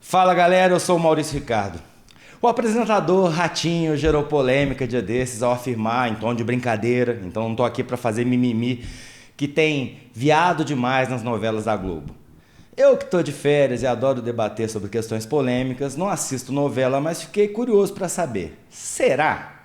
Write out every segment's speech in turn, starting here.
Fala galera, eu sou o Maurício Ricardo. O apresentador Ratinho gerou polêmica dia desses ao afirmar, em tom de brincadeira, então não tô aqui pra fazer mimimi, que tem viado demais nas novelas da Globo. Eu que tô de férias e adoro debater sobre questões polêmicas, não assisto novela, mas fiquei curioso pra saber. Será?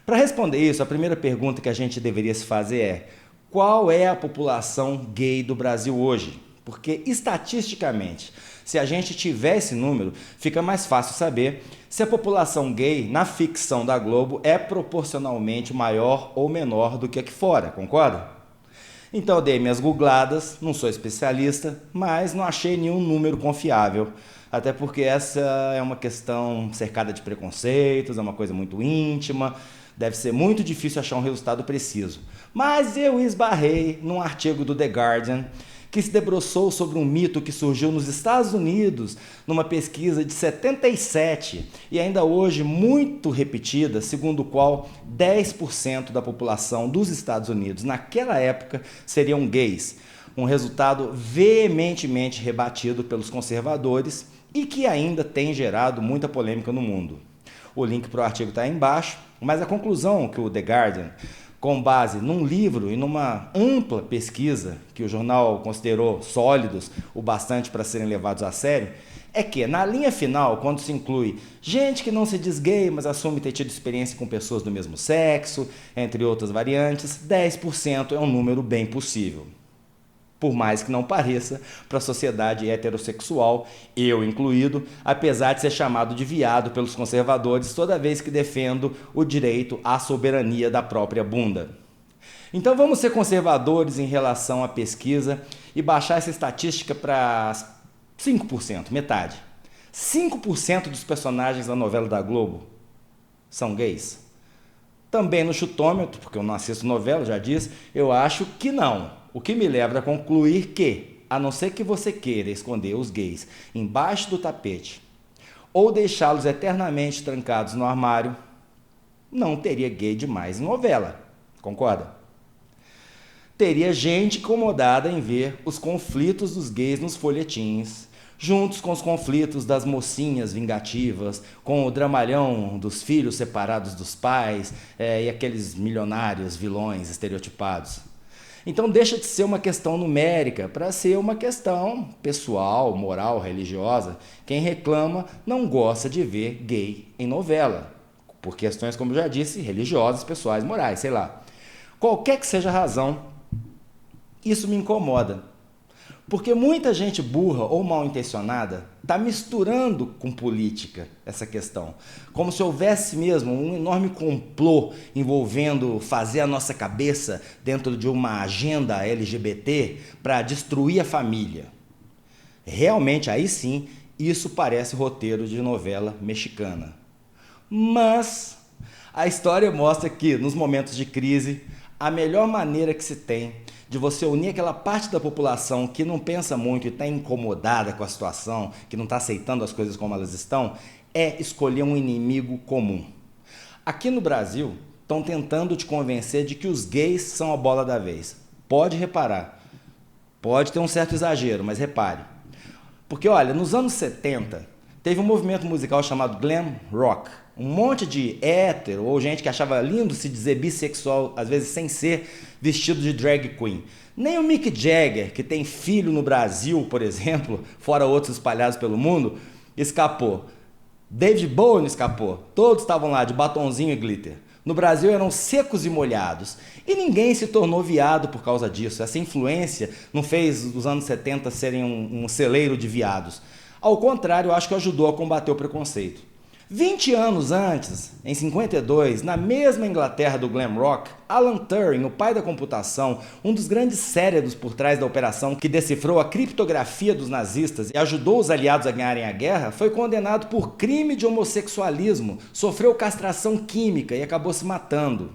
Para responder isso, a primeira pergunta que a gente deveria se fazer é: qual é a população gay do Brasil hoje? Porque, estatisticamente, se a gente tiver esse número, fica mais fácil saber se a população gay na ficção da Globo é proporcionalmente maior ou menor do que aqui fora, concorda? Então eu dei minhas googladas, não sou especialista, mas não achei nenhum número confiável. Até porque essa é uma questão cercada de preconceitos, é uma coisa muito íntima, deve ser muito difícil achar um resultado preciso. Mas eu esbarrei num artigo do The Guardian que se debruçou sobre um mito que surgiu nos Estados Unidos numa pesquisa de 77 e ainda hoje muito repetida, segundo o qual 10% da população dos Estados Unidos naquela época seriam gays. Um resultado veementemente rebatido pelos conservadores e que ainda tem gerado muita polêmica no mundo. O link para o artigo está aí embaixo, mas a conclusão que o The Guardian, com base num livro e numa ampla pesquisa que o jornal considerou sólidos o bastante para serem levados a sério, é que, na linha final, quando se inclui gente que não se diz gay, mas assume ter tido experiência com pessoas do mesmo sexo, entre outras variantes, 10% é um número bem possível. Por mais que não pareça, para a sociedade heterossexual, eu incluído, apesar de ser chamado de viado pelos conservadores toda vez que defendo o direito à soberania da própria bunda. Então vamos ser conservadores em relação à pesquisa e baixar essa estatística para 5%, metade. 5% dos personagens da novela da Globo são gays. Também no chutômetro, porque eu não assisto novela, já disse, eu acho que não. O que me leva a concluir que, a não ser que você queira esconder os gays embaixo do tapete ou deixá-los eternamente trancados no armário, não teria gay demais em novela, concorda? Teria gente incomodada em ver os conflitos dos gays nos folhetins, juntos com os conflitos das mocinhas vingativas, com o dramalhão dos filhos separados dos pais e aqueles milionários vilões estereotipados. Então deixa de ser uma questão numérica para ser uma questão pessoal, moral, religiosa. Quem reclama não gosta de ver gay em novela, por questões, como eu já disse, religiosas, pessoais, morais, sei lá. Qualquer que seja a razão, isso me incomoda. Porque muita gente burra ou mal intencionada está misturando com política essa questão. Como se houvesse mesmo um enorme complô envolvendo fazer a nossa cabeça dentro de uma agenda LGBT para destruir a família. Realmente, aí sim, isso parece roteiro de novela mexicana. Mas a história mostra que, nos momentos de crise, a melhor maneira que se tem de você unir aquela parte da população que não pensa muito e está incomodada com a situação, que não está aceitando as coisas como elas estão, é escolher um inimigo comum. Aqui no Brasil, estão tentando te convencer de que os gays são a bola da vez. Pode reparar. Pode ter um certo exagero, mas repare. Porque, olha, nos anos 70, teve um movimento musical chamado glam rock. Um monte de hétero ou gente que achava lindo se dizer bissexual, às vezes sem ser, vestido de drag queen. Nem o Mick Jagger, que tem filho no Brasil, por exemplo, fora outros espalhados pelo mundo, escapou. David Bowie escapou. Todos estavam lá de batonzinho e glitter. No Brasil eram secos e molhados. E ninguém se tornou viado por causa disso. Essa influência não fez os anos 70 serem um celeiro de viados. Ao contrário, eu acho que ajudou a combater o preconceito. 20 anos antes, em 52, na mesma Inglaterra do glam rock, Alan Turing, o pai da computação, um dos grandes cérebros por trás da operação que decifrou a criptografia dos nazistas e ajudou os aliados a ganharem a guerra, foi condenado por crime de homossexualismo, sofreu castração química e acabou se matando.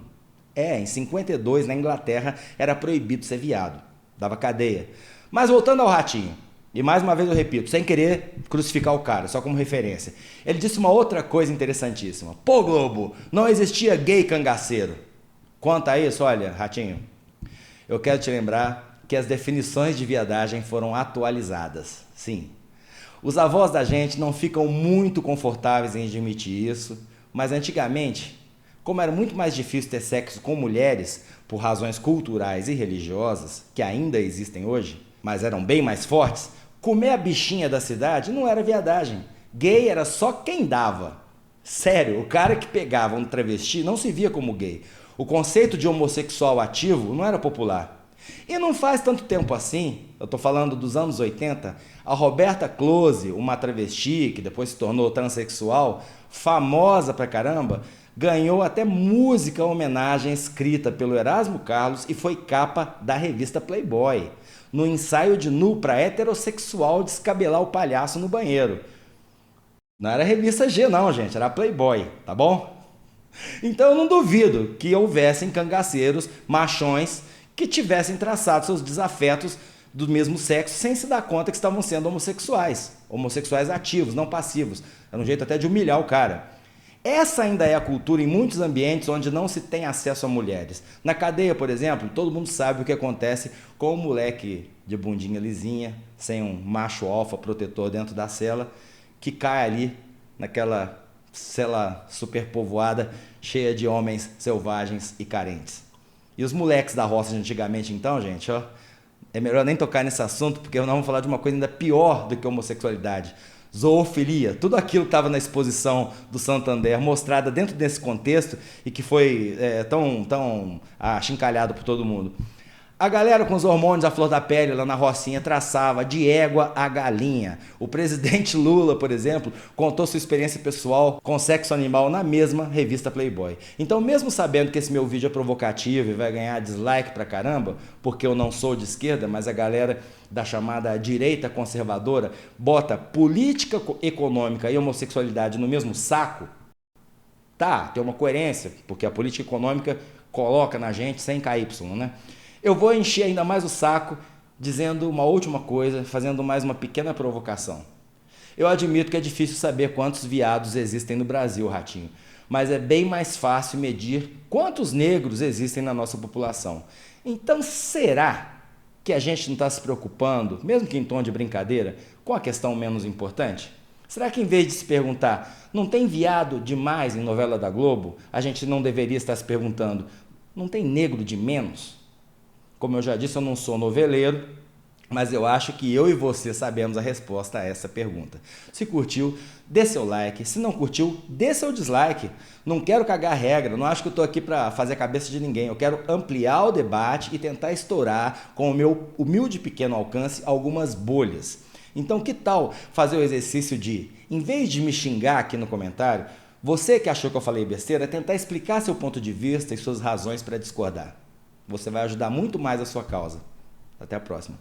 Em 52, na Inglaterra, era proibido ser viado, dava cadeia. Mas voltando ao Ratinho. E mais uma vez eu repito, sem querer crucificar o cara, só como referência. Ele disse uma outra coisa interessantíssima. Pô, Globo, não existia gay cangaceiro. Quanto a isso, olha, Ratinho, eu quero te lembrar que as definições de viadagem foram atualizadas. Sim. Os avós da gente não ficam muito confortáveis em admitir isso, mas antigamente, como era muito mais difícil ter sexo com mulheres por razões culturais e religiosas, que ainda existem hoje, mas eram bem mais fortes, comer a bichinha da cidade não era viadagem. Gay era só quem dava. Sério, o cara que pegava um travesti não se via como gay. O conceito de homossexual ativo não era popular. E não faz tanto tempo assim, eu tô falando dos anos 80, a Roberta Close, uma travesti que depois se tornou transexual, famosa pra caramba, ganhou até música homenagem escrita pelo Erasmo Carlos e foi capa da revista Playboy, no ensaio de nu pra heterossexual descabelar o palhaço no banheiro. Não era a revista G não, gente, era a Playboy, tá bom? Então eu não duvido que houvessem cangaceiros, machões, que tivessem traçado seus desafetos do mesmo sexo sem se dar conta que estavam sendo homossexuais. Homossexuais ativos, não passivos. Era um jeito até de humilhar o cara. Essa ainda é a cultura em muitos ambientes onde não se tem acesso a mulheres. Na cadeia, por exemplo, todo mundo sabe o que acontece com o moleque de bundinha lisinha, sem um macho alfa protetor dentro da cela, que cai ali naquela cela superpovoada, cheia de homens selvagens e carentes. E os moleques da roça de antigamente, então, gente, ó, é melhor nem tocar nesse assunto, porque nós vamos falar de uma coisa ainda pior do que homossexualidade. Zoofilia, tudo aquilo que estava na exposição do Santander, mostrada dentro desse contexto e que foi tão achincalhado por todo mundo. A galera com os hormônios à flor da pele lá na rocinha traçava de égua a galinha. O presidente Lula, por exemplo, contou sua experiência pessoal com sexo animal na mesma revista Playboy. Então, mesmo sabendo que esse meu vídeo é provocativo e vai ganhar dislike pra caramba, porque eu não sou de esquerda, mas a galera da chamada direita conservadora bota política econômica e homossexualidade no mesmo saco, tá, tem uma coerência, porque a política econômica coloca na gente sem KY, né? Eu vou encher ainda mais o saco dizendo uma última coisa, fazendo mais uma pequena provocação. Eu admito que é difícil saber quantos viados existem no Brasil, Ratinho, mas é bem mais fácil medir quantos negros existem na nossa população. Então, será que a gente não está se preocupando, mesmo que em tom de brincadeira, com a questão menos importante? Será que em vez de se perguntar, não tem viado demais em novela da Globo, a gente não deveria estar se perguntando, não tem negro de menos? Como eu já disse, eu não sou noveleiro, mas eu acho que eu e você sabemos a resposta a essa pergunta. Se curtiu, dê seu like. Se não curtiu, dê seu dislike. Não quero cagar regra, não acho que eu estou aqui para fazer a cabeça de ninguém. Eu quero ampliar o debate e tentar estourar com o meu humilde pequeno alcance algumas bolhas. Então que tal fazer o exercício de, em vez de me xingar aqui no comentário, você que achou que eu falei besteira, tentar explicar seu ponto de vista e suas razões para discordar. Você vai ajudar muito mais a sua causa. Até a próxima.